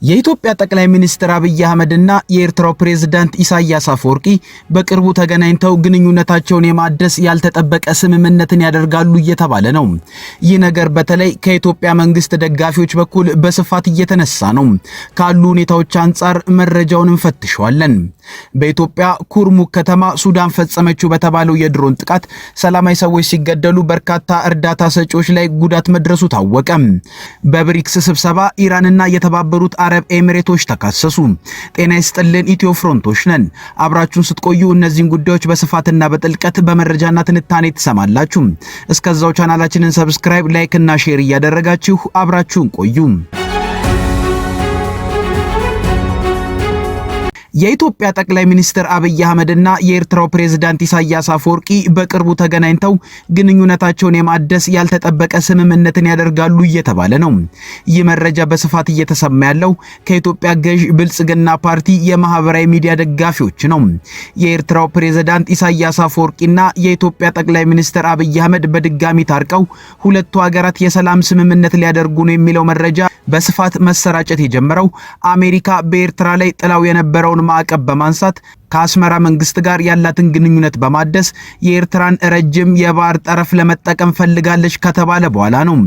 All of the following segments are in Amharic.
የኢትዮጵያ ጠቅላይ ሚኒስትር አብይ አህመድና የኤርትራው ፕሬዝዳንት ኢሳያስ አፈወርቂ በቅርቡ ተገናኝተው ግንኙነታቸውን የማደስ ያልተጠበቀ ስምምነትን ያደርጋሉ እየተባለ ነው። ይህ ነገር በተለይ ከኢትዮጵያ መንግስት ደጋፊዎች በኩል በስፋት እየተነሳ ነው። ካሉ ሁኔታዎች አንፃር መረጃውን እንፈትሸዋለን። በኢትዮጵያ ኩርሙክ ከተማ ሱዳን ፈጸመችው በተባለው የድሮን ጥቃት ሰላማዊ ሰዎች ሲገደሉ በርካታ እርዳታ ሰጪዎች ላይ ጉዳት መድረሱ ታወቀ። በብሪክስ ስብሰባ ኢራንና የተባበሩት አረብ ኤሚሬቶች ተካሰሱ። ጤና ይስጥልን ኢትዮ ፍሮንቶች ነን። አብራችሁን ስትቆዩ እነዚህን ጉዳዮች በስፋትና በጥልቀት በመረጃና ትንታኔ ትሰማላችሁ። እስከዛው ቻናላችንን ሰብስክራይብ፣ ላይክ እና ሼር እያደረጋችሁ አብራችሁን ቆዩ። የኢትዮጵያ ጠቅላይ ሚኒስትር አብይ አህመድና የኤርትራው ፕሬዝዳንት ኢሳያስ አፈወርቂ በቅርቡ ተገናኝተው ግንኙነታቸውን የማደስ ያልተጠበቀ ስምምነትን ያደርጋሉ እየተባለ ነው። ይህ መረጃ በስፋት እየተሰማ ያለው ከኢትዮጵያ ገዥ ብልጽግና ፓርቲ የማህበራዊ ሚዲያ ደጋፊዎች ነው። የኤርትራው ፕሬዝዳንት ኢሳያስ አፈወርቂና የኢትዮጵያ ጠቅላይ ሚኒስትር አብይ አህመድ በድጋሚ ታርቀው ሁለቱ ሀገራት የሰላም ስምምነት ሊያደርጉ ነው የሚለው መረጃ በስፋት መሰራጨት የጀመረው አሜሪካ በኤርትራ ላይ ጥላው የነበረውን ማዕቀብ በማንሳት ከአስመራ መንግስት ጋር ያላትን ግንኙነት በማደስ የኤርትራን ረጅም የባህር ጠረፍ ለመጠቀም ፈልጋለች ከተባለ በኋላ ነው።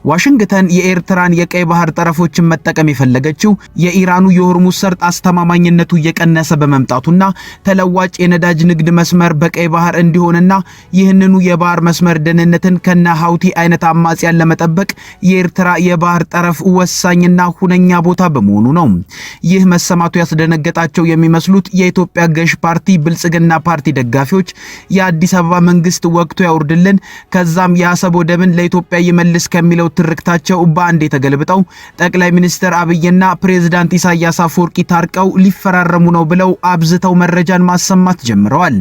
ዋሽንግተን የኤርትራን የቀይ ባህር ጠረፎችን መጠቀም የፈለገችው የኢራኑ የሆርሙዝ ሰርጥ አስተማማኝነቱ እየቀነሰ በመምጣቱና ተለዋጭ የነዳጅ ንግድ መስመር በቀይ ባህር እንዲሆንና ይህንኑ የባህር መስመር ደህንነትን ከነ ሀውቲ አይነት አማጽያን ለመጠበቅ የኤርትራ የባህር ጠረፍ ወሳኝና ሁነኛ ቦታ በመሆኑ ነው። ይህ መሰማቱ ያስደነገጣቸው የሚመስሉት የኢትዮጵያ ገዥ ፓርቲ ብልጽግና ፓርቲ ደጋፊዎች የአዲስ አበባ መንግስት ወቅቱ ያውርድልን ከዛም የአሰብ ወደብን ለኢትዮጵያ ይመልስ ከሚለው ትርክታቸው በአንድ የተገልብጠው ጠቅላይ ሚኒስትር አብይና ፕሬዝዳንት ኢሳያስ አፈወርቂ ታርቀው ሊፈራረሙ ነው ብለው አብዝተው መረጃን ማሰማት ጀምረዋል።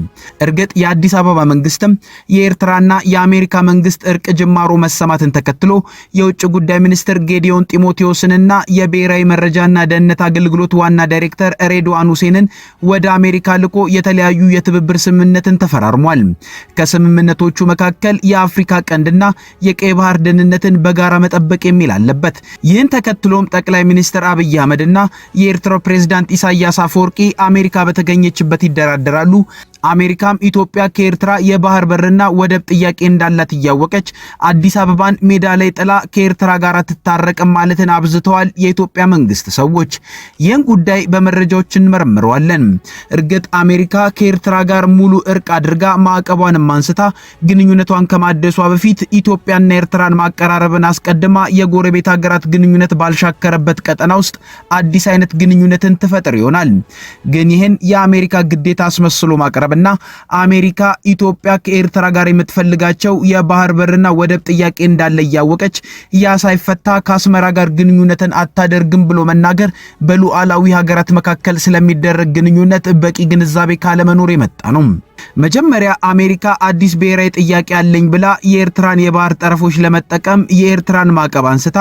እርግጥ የአዲስ አበባ መንግስትም የኤርትራና የአሜሪካ መንግስት እርቅ ጅማሮ መሰማትን ተከትሎ የውጭ ጉዳይ ሚኒስትር ጌዲዮን ጢሞቴዎስንና የብሔራዊ መረጃና ደህንነት አገልግሎት ዋና ዳይሬክተር ሬድዋን ሁሴንን ወደ አሜሪካ ልኮ የተለያዩ የትብብር ስምምነትን ተፈራርሟል። ከስምምነቶቹ መካከል የአፍሪካ ቀንድና የቀይ ባህር ደህንነትን በጋራ መጠበቅ የሚል አለበት። ይህን ተከትሎም ጠቅላይ ሚኒስትር አብይ አህመድና የኤርትራው ፕሬዝዳንት ኢሳያስ አፈወርቂ አሜሪካ በተገኘችበት ይደራደራሉ። አሜሪካም ኢትዮጵያ ከኤርትራ የባህር በርና ወደብ ጥያቄ እንዳላት እያወቀች አዲስ አበባን ሜዳ ላይ ጥላ ከኤርትራ ጋር ትታረቅም ማለትን አብዝተዋል የኢትዮጵያ መንግስት ሰዎች። ይህን ጉዳይ በመረጃዎች እንመረምረዋለን። እርግጥ አሜሪካ ከኤርትራ ጋር ሙሉ እርቅ አድርጋ ማዕቀቧንም አንስታ ግንኙነቷን ከማደሷ በፊት ኢትዮጵያና ኤርትራን ማቀራረብን አስቀድማ የጎረቤት ሀገራት ግንኙነት ባልሻከረበት ቀጠና ውስጥ አዲስ አይነት ግንኙነትን ትፈጥር ይሆናል። ግን ይህን የአሜሪካ ግዴታ አስመስሎ ማቅረብ እና አሜሪካ ኢትዮጵያ ከኤርትራ ጋር የምትፈልጋቸው የባህር በርና ወደብ ጥያቄ እንዳለ ያወቀች ያ ሳይፈታ ከአስመራ ጋር ግንኙነትን አታደርግም ብሎ መናገር በሉዓላዊ ሀገራት መካከል ስለሚደረግ ግንኙነት በቂ ግንዛቤ ካለመኖር የመጣ ነው። መጀመሪያ አሜሪካ አዲስ ብሔራዊ ጥያቄ አለኝ ብላ የኤርትራን የባህር ጠረፎች ለመጠቀም የኤርትራን ማዕቀብ አንስታ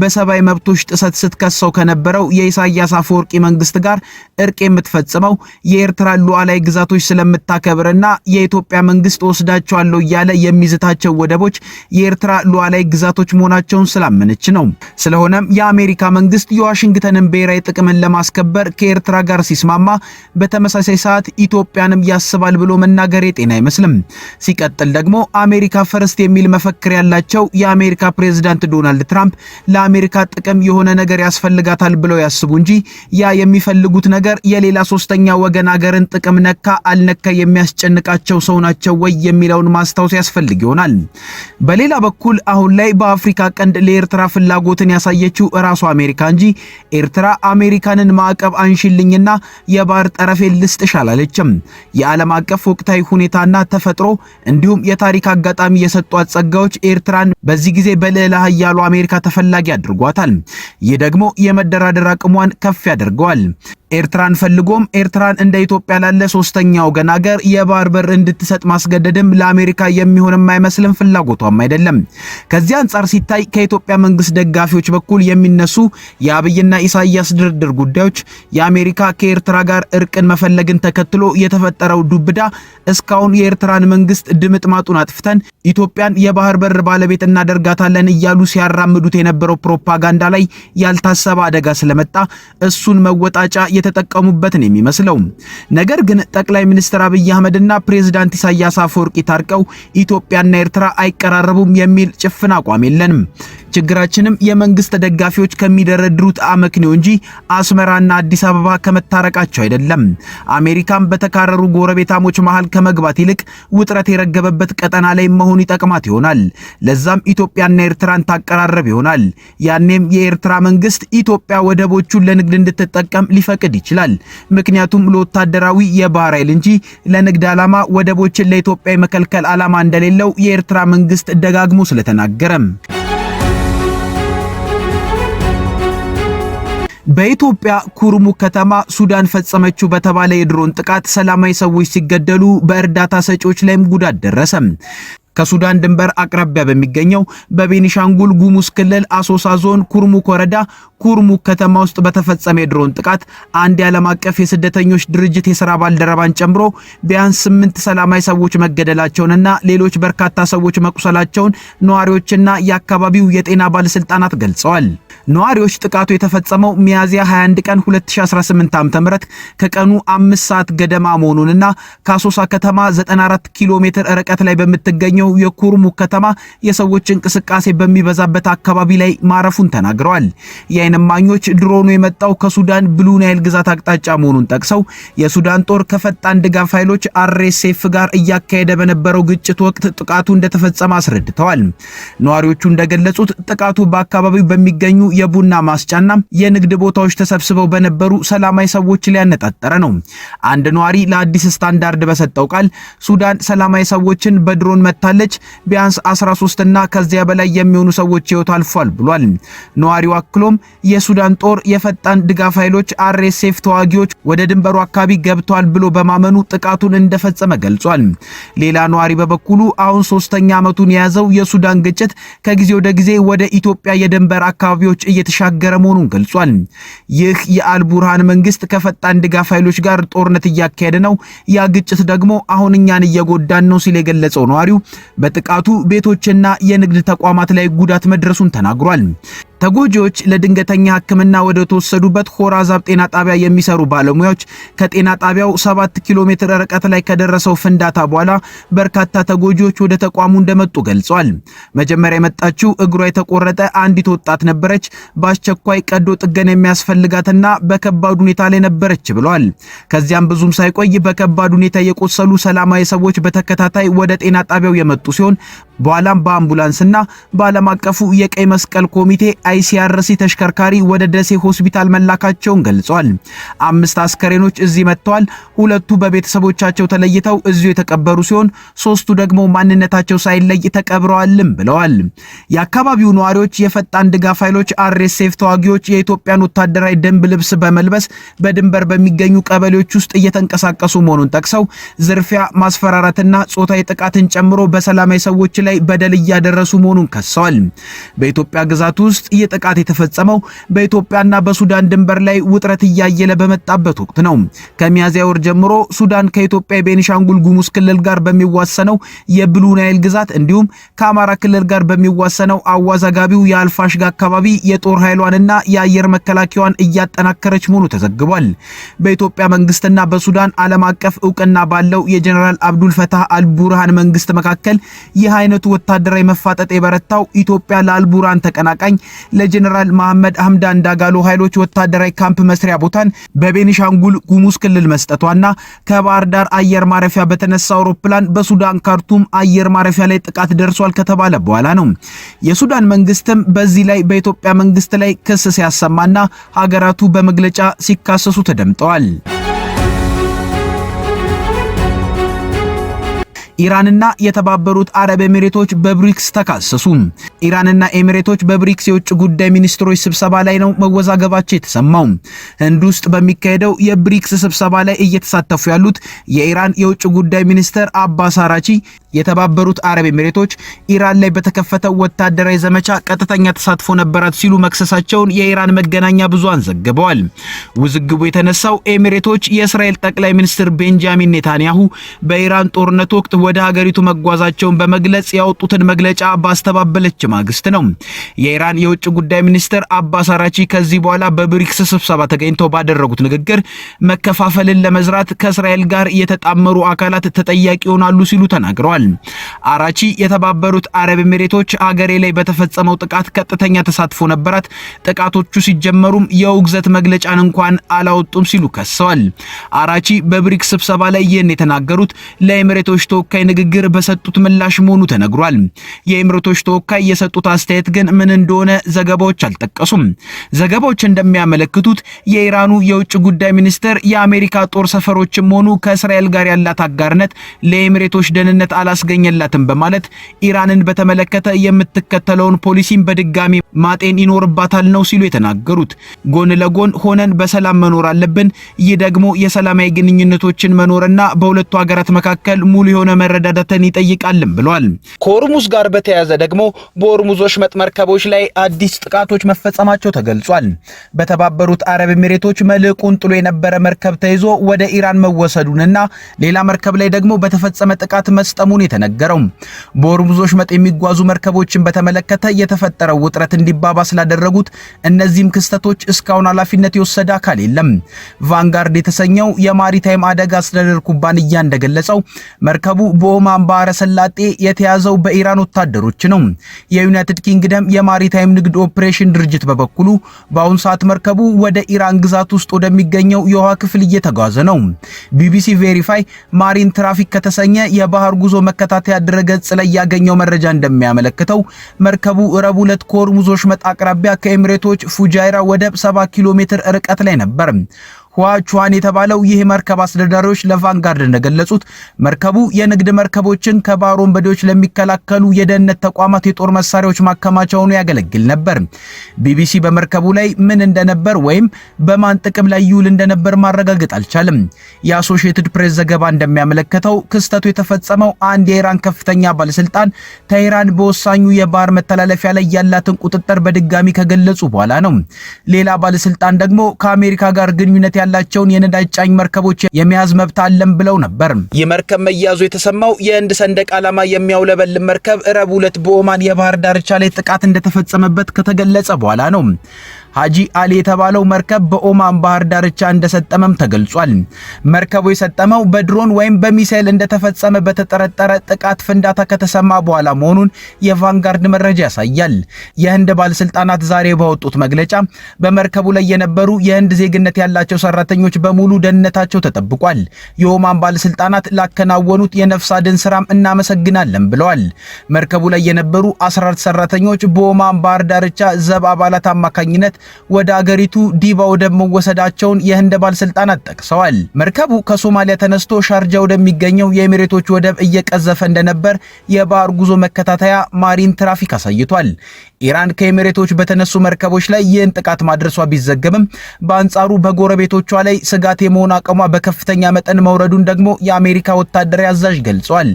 በሰብአዊ መብቶች ጥሰት ስትከሰው ከነበረው የኢሳያስ አፈወርቂ መንግስት ጋር እርቅ የምትፈጽመው የኤርትራን ሉዓላዊ ግዛቶች ስለምታከብርና የኢትዮጵያ መንግስት ወስዳቸዋለሁ እያለ የሚዝታቸው ወደቦች የኤርትራ ሉዓላዊ ግዛቶች መሆናቸውን ስላመነች ነው። ስለሆነም የአሜሪካ መንግስት የዋሽንግተንን ብሔራዊ ጥቅምን ለማስከበር ከኤርትራ ጋር ሲስማማ በተመሳሳይ ሰዓት ኢትዮጵያንም ያስባል ብሎ መናገር የጤና አይመስልም። ሲቀጥል ደግሞ አሜሪካ ፈርስት የሚል መፈክር ያላቸው የአሜሪካ ፕሬዝዳንት ዶናልድ ትራምፕ ለአሜሪካ ጥቅም የሆነ ነገር ያስፈልጋታል ብለው ያስቡ እንጂ ያ የሚፈልጉት ነገር የሌላ ሶስተኛ ወገን ሀገርን ጥቅም ነካ አልነካ የሚያስጨንቃቸው ሰው ናቸው ወይ የሚለውን ማስታወስ ያስፈልግ ይሆናል። በሌላ በኩል አሁን ላይ በአፍሪካ ቀንድ ለኤርትራ ፍላጎትን ያሳየችው ራሱ አሜሪካ እንጂ ኤርትራ አሜሪካንን ማዕቀብ አንሽልኝና የባህር ጠረፌን ልስጥሽ አላለችም። የዓለም አቀፍ ወቅታዊ ሁኔታና ተፈጥሮ እንዲሁም የታሪክ አጋጣሚ የሰጧት ጸጋዎች ኤርትራን በዚህ ጊዜ በልዕለ ኃያሉ አሜሪካ ተፈላጊ አድርጓታል። ይህ ደግሞ የመደራደር አቅሟን ከፍ ያደርገዋል። ኤርትራን ፈልጎም ኤርትራን እንደ ኢትዮጵያ ላለ ሶስተኛ ወገን ሀገር የባህር በር እንድትሰጥ ማስገደድም ለአሜሪካ የሚሆንም አይመስልም፣ ፍላጎቷም አይደለም። ከዚህ አንጻር ሲታይ ከኢትዮጵያ መንግስት ደጋፊዎች በኩል የሚነሱ የአብይና ኢሳያስ ድርድር ጉዳዮች የአሜሪካ ከኤርትራ ጋር እርቅን መፈለግን ተከትሎ የተፈጠረው ዱብዳ እስካሁን የኤርትራን መንግስት ድምጥማጡን አጥፍተን ኢትዮጵያን የባህር በር ባለቤት እናደርጋታለን እያሉ ሲያራምዱት የነበረው ፕሮፓጋንዳ ላይ ያልታሰበ አደጋ ስለመጣ እሱን መወጣጫ የተጠቀሙበትን የሚመስለው። ነገር ግን ጠቅላይ ሚኒስትር አብይ አህመድና ፕሬዝዳንት ኢሳያስ አፈወርቂ ታርቀው ኢትዮጵያና ኤርትራ አይቀራረቡም የሚል ጭፍን አቋም የለንም። ችግራችንም የመንግስት ደጋፊዎች ከሚደረድሩት አመክንዮ እንጂ አስመራና አዲስ አበባ ከመታረቃቸው አይደለም። አሜሪካም በተካረሩ ጎረቤታሞች መሃል ከመግባት ይልቅ ውጥረት የረገበበት ቀጠና ላይ መሆኑ ይጠቅማት ይሆናል። ለዛም ኢትዮጵያና ኤርትራን ታቀራረብ ይሆናል። ያኔም የኤርትራ መንግስት ኢትዮጵያ ወደቦቹን ለንግድ እንድትጠቀም ሊፈቅድ ይችላል። ምክንያቱም ለወታደራዊ የባህር ኃይል እንጂ ለንግድ ዓላማ ወደቦችን ለኢትዮጵያ የመከልከል ዓላማ እንደሌለው የኤርትራ መንግስት ደጋግሞ ስለተናገረም በኢትዮጵያ ኩርሙክ ከተማ ሱዳን ፈጸመችው በተባለ የድሮን ጥቃት ሰላማዊ ሰዎች ሲገደሉ በእርዳታ ሰጪዎች ላይም ጉዳት ደረሰ። ከሱዳን ድንበር አቅራቢያ በሚገኘው በቤኒሻንጉል ጉሙዝ ክልል አሶሳ ዞን ኩርሙክ ወረዳ ኩርሙክ ከተማ ውስጥ በተፈጸመ የድሮን ጥቃት አንድ የዓለም አቀፍ የስደተኞች ድርጅት የሥራ ባልደረባን ጨምሮ ቢያንስ 8 ሰላማዊ ሰዎች መገደላቸውንና ሌሎች በርካታ ሰዎች መቁሰላቸውን ነዋሪዎችና የአካባቢው የጤና ባለስልጣናት ገልጸዋል። ነዋሪዎች ጥቃቱ የተፈጸመው ሚያዝያ 21 ቀን 2018 ዓ.ም ከቀኑ 5 ሰዓት ገደማ መሆኑንና ከአሶሳ ከተማ 94 ኪሎ ሜትር ርቀት ላይ በምትገኘው የኩርሙክ ከተማ የሰዎች እንቅስቃሴ በሚበዛበት አካባቢ ላይ ማረፉን ተናግረዋል። የዓይን እማኞች ድሮኑ የመጣው ከሱዳን ብሉ ናይል ግዛት አቅጣጫ መሆኑን ጠቅሰው የሱዳን ጦር ከፈጣን ድጋፍ ኃይሎች RSF ጋር እያካሄደ በነበረው ግጭት ወቅት ጥቃቱ እንደተፈጸመ አስረድተዋል። ነዋሪዎቹ እንደገለጹት ጥቃቱ በአካባቢው በሚገኙ የቡና ማስጫና የንግድ ቦታዎች ተሰብስበው በነበሩ ሰላማዊ ሰዎች ላይ ያነጣጠረ ነው። አንድ ነዋሪ ለአዲስ ስታንዳርድ በሰጠው ቃል ሱዳን ሰላማዊ ሰዎችን በድሮን መታለች፣ ቢያንስ 13 እና ከዚያ በላይ የሚሆኑ ሰዎች ሕይወት አልፏል ብሏል። ነዋሪው አክሎም የሱዳን ጦር የፈጣን ድጋፍ ኃይሎች RSF ተዋጊዎች ወደ ድንበሩ አካባቢ ገብቷል ብሎ በማመኑ ጥቃቱን እንደፈጸመ ገልጿል። ሌላ ነዋሪ በበኩሉ አሁን 3ኛ ዓመቱን የያዘው የሱዳን ግጭት ከጊዜ ወደ ጊዜ ወደ ኢትዮጵያ የድንበር አካባቢዎች እየተሻገረ መሆኑን ገልጿል። ይህ የአልቡርሃን መንግስት ከፈጣን ድጋፍ ኃይሎች ጋር ጦርነት እያካሄደ ነው፣ ያ ግጭት ደግሞ አሁን እኛን እየጎዳን ነው ሲል የገለጸው ነዋሪው በጥቃቱ ቤቶችና የንግድ ተቋማት ላይ ጉዳት መድረሱን ተናግሯል። ተጎጂዎች ለድንገተኛ ሕክምና ወደ ተወሰዱበት ሆራዛብ ጤና ጣቢያ የሚሰሩ ባለሙያዎች ከጤና ጣቢያው 7 ኪሎ ሜትር ርቀት ላይ ከደረሰው ፍንዳታ በኋላ በርካታ ተጎጂዎች ወደ ተቋሙ እንደመጡ ገልጸዋል። መጀመሪያ የመጣችው እግሯ የተቆረጠ አንዲት ወጣት ነበረች። በአስቸኳይ ቀዶ ጥገና የሚያስፈልጋትና በከባድ ሁኔታ ላይ ነበረች ብለዋል። ከዚያም ብዙም ሳይቆይ በከባድ ሁኔታ የቆሰሉ ሰላማዊ ሰዎች በተከታታይ ወደ ጤና ጣቢያው የመጡ ሲሆን በኋላም በአምቡላንስና በዓለም አቀፉ የቀይ መስቀል ኮሚቴ ICRC ተሽከርካሪ ወደ ደሴ ሆስፒታል መላካቸውን ገልጿል። 5 አስከሬኖች እዚህ መጥተዋል። 2ቱ በቤተሰቦቻቸው ተለይተው እዚሁ የተቀበሩ ሲሆን 3ቱ ደግሞ ማንነታቸው ሳይለይ ተቀብረዋልም ብለዋል። የአካባቢው ነዋሪዎች የፈጣን ድጋፍ ኃይሎች RSF ተዋጊዎች የኢትዮጵያን ወታደራዊ ደንብ ልብስ በመልበስ በድንበር በሚገኙ ቀበሌዎች ውስጥ እየተንቀሳቀሱ መሆኑን ጠቅሰው ዝርፊያ፣ ማስፈራራትና ጾታዊ ጥቃትን ጨምሮ በሰላማዊ ሰዎች ላይ በደል እያደረሱ መሆኑን ከሰዋል። በኢትዮጵያ ግዛት ውስጥ ጥቃት የተፈጸመው በኢትዮጵያና በሱዳን ድንበር ላይ ውጥረት እያየለ በመጣበት ወቅት ነው። ከሚያዝያ ወር ጀምሮ ሱዳን ከኢትዮጵያ የቤኒሻንጉል ጉሙዝ ክልል ጋር በሚዋሰነው የብሉ ናይል ግዛት እንዲሁም ከአማራ ክልል ጋር በሚዋሰነው አዋዛጋቢው የአልፋሽጋ አካባቢ የጦር ኃይሏንና የአየር መከላከያዋን እያጠናከረች መሆኑ ተዘግቧል። በኢትዮጵያ መንግስትና በሱዳን ዓለም አቀፍ ዕውቅና ባለው የጀነራል አብዱል ፈታህ አልቡርሃን መንግስት መካከል ይህ አይነቱ ወታደራዊ መፋጠጥ የበረታው ኢትዮጵያ ለአልቡርሃን ተቀናቃኝ ለጀነራል መሐመድ ሐምዳን ዳጋሎ ኃይሎች ወታደራዊ ካምፕ መስሪያ ቦታን በቤኒሻንጉል ጉሙዝ ክልል መስጠቷና ከባህር ዳር አየር ማረፊያ በተነሳ አውሮፕላን በሱዳን ካርቱም አየር ማረፊያ ላይ ጥቃት ደርሷል ከተባለ በኋላ ነው። የሱዳን መንግስትም በዚህ ላይ በኢትዮጵያ መንግስት ላይ ክስ ሲያሰማና ሀገራቱ በመግለጫ ሲካሰሱ ተደምጠዋል። ኢራንና የተባበሩት አረብ ኤሚሬቶች በብሪክስ ተካሰሱ። ኢራንና ኤሚሬቶች በብሪክስ የውጭ ጉዳይ ሚኒስትሮች ስብሰባ ላይ ነው መወዛገባቸው የተሰማው። ህንድ ውስጥ በሚካሄደው የብሪክስ ስብሰባ ላይ እየተሳተፉ ያሉት የኢራን የውጭ ጉዳይ ሚኒስትር አባስ አራቺ የተባበሩት አረብ ኤሚሬቶች ኢራን ላይ በተከፈተው ወታደራዊ ዘመቻ ቀጥተኛ ተሳትፎ ነበራት ሲሉ መክሰሳቸውን የኢራን መገናኛ ብዙሃን ዘግበዋል። ውዝግቡ የተነሳው ኤሚሬቶች የእስራኤል ጠቅላይ ሚኒስትር ቤንጃሚን ኔታንያሁ በኢራን ጦርነት ወቅት ወደ ሀገሪቱ መጓዛቸውን በመግለጽ ያወጡትን መግለጫ ባስተባበለች ማግስት ነው። የኢራን የውጭ ጉዳይ ሚኒስትር አባስ አራቺ ከዚህ በኋላ በብሪክስ ስብሰባ ተገኝተው ባደረጉት ንግግር መከፋፈልን ለመዝራት ከእስራኤል ጋር የተጣመሩ አካላት ተጠያቂ ይሆናሉ ሲሉ ተናግረዋል። አራቺ የተባበሩት አረብ ኤሚሬቶች አገሬ ላይ በተፈጸመው ጥቃት ቀጥተኛ ተሳትፎ ነበራት፣ ጥቃቶቹ ሲጀመሩም የውግዘት መግለጫን እንኳን አላወጡም ሲሉ ከሰዋል። አራቺ በብሪክስ ስብሰባ ላይ ይህን የተናገሩት ለኤሚሬቶች ተወካይ ንግግር በሰጡት ምላሽ መሆኑ ተነግሯል። የኤሚሬቶች ተወካይ የሰጡት አስተያየት ግን ምን እንደሆነ ዘገባዎች አልጠቀሱም። ዘገባዎች እንደሚያመለክቱት የኢራኑ የውጭ ጉዳይ ሚኒስትር የአሜሪካ ጦር ሰፈሮችም ሆኑ ከእስራኤል ጋር ያላት አጋርነት ለኤሚሬቶች ደህንነት አላስገኘላትም በማለት ኢራንን በተመለከተ የምትከተለውን ፖሊሲን በድጋሚ ማጤን ይኖርባታል ነው ሲሉ የተናገሩት። ጎን ለጎን ሆነን በሰላም መኖር አለብን። ይህ ደግሞ የሰላማዊ ግንኙነቶችን መኖርና በሁለቱ ሀገራት መካከል ሙሉ የሆነ መረዳዳትን ይጠይቃልም ብለዋል። ከሆርሙዝ ጋር በተያያዘ ደግሞ በሆርሙዝ ወሽመጥ መርከቦች ላይ አዲስ ጥቃቶች መፈጸማቸው ተገልጿል። በተባበሩት አረብ ኤሚሬቶች መልህቁን ጥሎ የነበረ መርከብ ተይዞ ወደ ኢራን መወሰዱንና ሌላ መርከብ ላይ ደግሞ በተፈጸመ ጥቃት መስጠሙን የተነገረው በሆርሙዝ ወሽመጥ የሚጓዙ መርከቦችን በተመለከተ የተፈጠረው ውጥረት እንዲባባስ ስላደረጉት እነዚህም ክስተቶች እስካሁን ኃላፊነት የወሰደ አካል የለም። ቫንጋርድ የተሰኘው የማሪታይም አደጋ አስተዳደር ኩባንያ እንደገለጸው መርከቡ በኦማን ባህረ ሰላጤ የተያዘው በኢራን ወታደሮች ነው። የዩናይትድ ኪንግደም የማሪታይም ንግድ ኦፕሬሽን ድርጅት በበኩሉ በአሁኑ ሰዓት መርከቡ ወደ ኢራን ግዛት ውስጥ ወደሚገኘው የውሃ ክፍል እየተጓዘ ነው። ቢቢሲ ቬሪፋይ ማሪን ትራፊክ ከተሰኘ የባህር ጉዞ መከታተያ ድረገጽ ላይ ያገኘው መረጃ እንደሚያመለክተው መርከቡ ረቡዕ ዕለት ከሆርሙዝ ወሽመጥ አቅራቢያ ከኤሚሬቶች ፉጃይራ ወደብ 70 ኪሎ ሜትር ርቀት ላይ ነበር። ሁዋቹዋን የተባለው ይህ መርከብ አስተዳዳሪዎች ለቫንጋርድ እንደገለጹት መርከቡ የንግድ መርከቦችን ከባህር ወንበዴዎች ለሚከላከሉ የደህንነት ተቋማት የጦር መሳሪያዎች ማከማቻ ሆኖ ያገለግል ነበር። ቢቢሲ በመርከቡ ላይ ምን እንደነበር ወይም በማን ጥቅም ላይ ይውል እንደነበር ማረጋገጥ አልቻለም። የአሶሺየትድ ፕሬስ ዘገባ እንደሚያመለክተው ክስተቱ የተፈጸመው አንድ የኢራን ከፍተኛ ባለስልጣን ቴህራን በወሳኙ የባህር መተላለፊያ ላይ ያላትን ቁጥጥር በድጋሚ ከገለጹ በኋላ ነው። ሌላ ባለስልጣን ደግሞ ከአሜሪካ ጋር ግንኙነት ያላቸውን የነዳጅ ጫኝ መርከቦች የመያዝ መብት አለም ብለው ነበር። የመርከብ መያዙ የተሰማው የህንድ ሰንደቅ ዓላማ የሚያውለበልብ መርከብ ረቡዕ ዕለት በኦማን የባህር ዳርቻ ላይ ጥቃት እንደተፈጸመበት ከተገለጸ በኋላ ነው። ሀጂ አሊ የተባለው መርከብ በኦማን ባህር ዳርቻ እንደሰጠመም ተገልጿል። መርከቡ የሰጠመው በድሮን ወይም በሚሳኤል እንደተፈጸመ በተጠረጠረ ጥቃት ፍንዳታ ከተሰማ በኋላ መሆኑን የቫንጋርድ መረጃ ያሳያል። የህንድ ባለስልጣናት ዛሬ ባወጡት መግለጫ በመርከቡ ላይ የነበሩ የህንድ ዜግነት ያላቸው ሰራተኞች በሙሉ ደህንነታቸው ተጠብቋል። የኦማን ባለስልጣናት ላከናወኑት የነፍስ አድን ስራም እናመሰግናለን ብለዋል። መርከቡ ላይ የነበሩ 14 ሰራተኞች በኦማን ባህር ዳርቻ ዘብ አባላት አማካኝነት ወደ አገሪቱ ዲባ ወደብ መወሰዳቸውን የህንድ ባለስልጣናት ጠቅሰዋል። መርከቡ ከሶማሊያ ተነስቶ ሻርጃ ወደሚገኘው የኤሚሬቶች ወደብ እየቀዘፈ እንደነበር የባህር ጉዞ መከታተያ ማሪን ትራፊክ አሳይቷል። ኢራን ከኤሚሬቶች በተነሱ መርከቦች ላይ ይህን ጥቃት ማድረሷ ቢዘገብም በአንጻሩ በጎረቤቶቿ ላይ ስጋት የመሆን አቅሟ በከፍተኛ መጠን መውረዱን ደግሞ የአሜሪካ ወታደራዊ አዛዥ ገልጿል።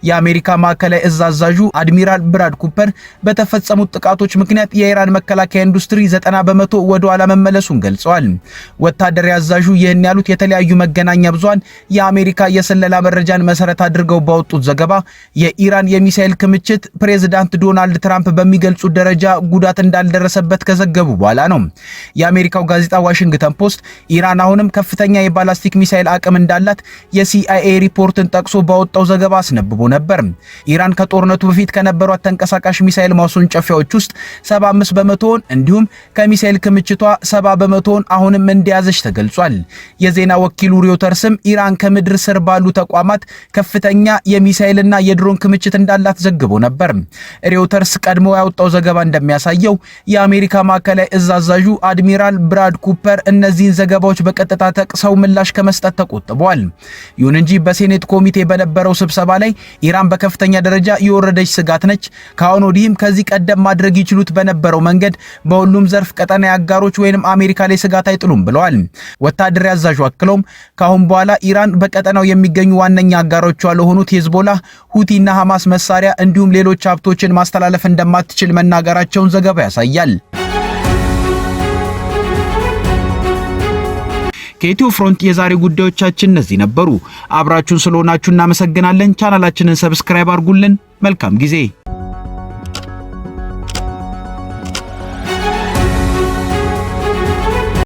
የአሜሪካ ማዕከላዊ እዝ አዛዡ አድሚራል ብራድ ኩፐር በተፈጸሙት ጥቃቶች ምክንያት የኢራን መከላከያ ኢንዱስትሪ 90% ወደ ኋላ መመለሱን ገልጸዋል። ወታደራዊ አዛዡ ይህን ያሉት የተለያዩ መገናኛ ብዙሃን የአሜሪካ የስለላ መረጃን መሰረት አድርገው ባወጡት ዘገባ የኢራን የሚሳኤል ክምችት ፕሬዝዳንት ዶናልድ ትራምፕ በሚገልጹት ደረጃ ጉዳት እንዳልደረሰበት ከዘገቡ በኋላ ነው። የአሜሪካው ጋዜጣ ዋሽንግተን ፖስት ኢራን አሁንም ከፍተኛ የባላስቲክ ሚሳኤል አቅም እንዳላት የሲአይኤ ሪፖርትን ጠቅሶ ባወጣው ዘገባ አስነብቦ ነበር። ኢራን ከጦርነቱ በፊት ከነበሯት ተንቀሳቃሽ ሚሳኤል ማስወንጨፊያዎች ውስጥ 75% እንዲሁም ከሚሳኤል የሚሳኤል ክምችቷ 70% አሁንም እንደያዘች ተገልጿል። የዜና ወኪሉ ሪውተርስም ኢራን ከምድር ስር ባሉ ተቋማት ከፍተኛ የሚሳኤልና የድሮን ክምችት እንዳላት ዘግቦ ነበር። ሪውተርስ ቀድሞ ያወጣው ዘገባ እንደሚያሳየው የአሜሪካ ማዕከላዊ እዝ አዛዡ አድሚራል ብራድ ኩፐር እነዚህን ዘገባዎች በቀጥታ ጠቅሰው ምላሽ ከመስጠት ተቆጥበዋል። ይሁን እንጂ በሴኔት ኮሚቴ በነበረው ስብሰባ ላይ ኢራን በከፍተኛ ደረጃ የወረደች ስጋት ነች፣ ከአሁን ወዲህም ከዚህ ቀደም ማድረግ ይችሉት በነበረው መንገድ በሁሉም ዘርፍ ቀጠና አጋሮች ወይንም አሜሪካ ላይ ስጋት አይጥሉም ብለዋል። ወታደራዊ አዛዡ አክለውም ከአሁን በኋላ ኢራን በቀጠናው የሚገኙ ዋነኛ አጋሮቿ ለሆኑት ሂዝቦላህ፣ ሁቲና ሐማስ መሳሪያ እንዲሁም ሌሎች ሀብቶችን ማስተላለፍ እንደማትችል መናገራቸውን ዘገባ ያሳያል። ከኢትዮ ፍሮንት የዛሬ ጉዳዮቻችን እነዚህ ነበሩ። አብራችሁን ስለሆናችሁ እናመሰግናለን። ቻናላችንን ሰብስክራይብ አድርጉልን። መልካም ጊዜ